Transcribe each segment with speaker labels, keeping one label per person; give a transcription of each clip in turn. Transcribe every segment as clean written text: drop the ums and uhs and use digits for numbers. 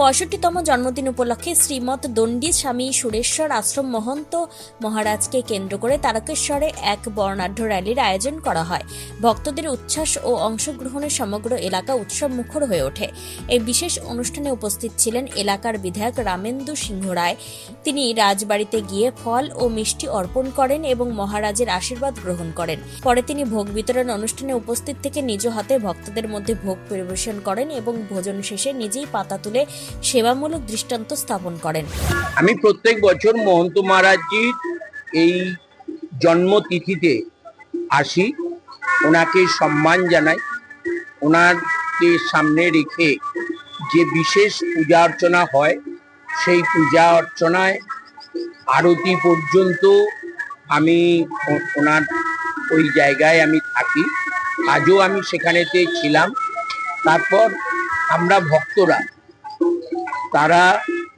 Speaker 1: 65তম জন্মদিন উপলক্ষে শ্রীমৎ দণ্ডী স্বামী সুরেশ্বর আশ্রম মহন্ত মহারাজকে কেন্দ্র করে তারকেশ্বরে এক বর্ণাঢ্য র্যালির আয়োজন করা হয়। ভক্তদের উচ্ছ্বাস ও অংশগ্রহণে সমগ্র এলাকা উৎসব মুখর হয়ে ওঠে। এই বিশেষ অনুষ্ঠানে উপস্থিত ছিলেন এলাকার বিধায়ক রামেন্দু সিংহ রায়। তিনি রাজবাড়িতে গিয়ে ফল ও মিষ্টি অর্পণ করেন এবং মহারাজের আশীর্বাদ গ্রহণ করেন। পরে তিনি ভোগ বিতরণ অনুষ্ঠানে উপস্থিত থেকে নিজ হাতে ভক্তদের মধ্যে ভোগ পরিবেশন করেন এবং ভোজন শেষে নিজেই পাতা তুলে সেবামূলক দৃষ্টান্ত স্থাপন করেন।
Speaker 2: আমি প্রত্যেক বছর মহন্ত মহারাজজির এই জন্মতিথিতে আসি, ওনাকে সম্মান জানাই। ওনাকে সামনে রেখে যে বিশেষ পূজা অর্চনা হয়, সেই পূজা অর্চনায় আরতি পর্যন্ত আমি ওনার ওই জায়গায় আমি থাকি। আজও আমি সেখানেতে ছিলাম। তারপর আমরা ভক্তরা তারা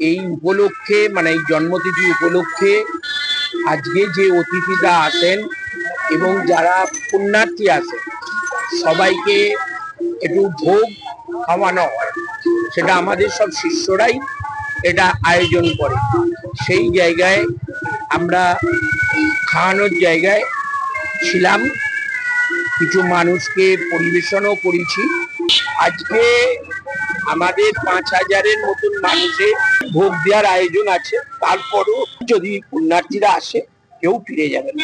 Speaker 2: এই উপলক্ষে মানে এই জন্মতিথি উপলক্ষে আজকে যে অতিথিরা আসেন এবং যারা পুণ্যার্থী আসেন সবাইকে একটু ভোগ খাওয়ানো হয়। সেটা আমাদের সব শিষ্যরাই এটা আয়োজন করে। সেই জায়গায় আমরা খাওয়ানোর জায়গায় ছিলাম, কিছু মানুষকে পরিবেশনও করেছি। আজকে আমাদের 5,000-এর মতন মানুষের ভোগ দেওয়ার আয়োজন আছে। তারপরও যদি পুণ্যার্থীরা আসে কেউ ফিরে যাবে না।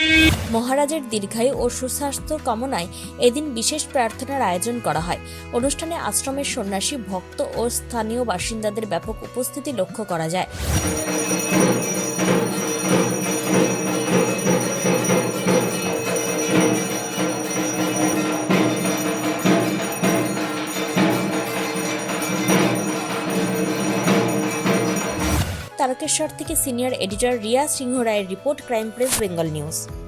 Speaker 1: মহারাজের দীর্ঘায়ু ও সুস্বাস্থ্য কামনায় এদিন বিশেষ প্রার্থনার আয়োজন করা হয়। অনুষ্ঠানে আশ্রমের সন্ন্যাসী, ভক্ত ও স্থানীয় বাসিন্দাদের ব্যাপক উপস্থিতি লক্ষ্য করা যায়। তারকেশ্বর থেকে সিনিয়র এডিটর রিয়া সিংহ রায়ের report, crime press Bengal news.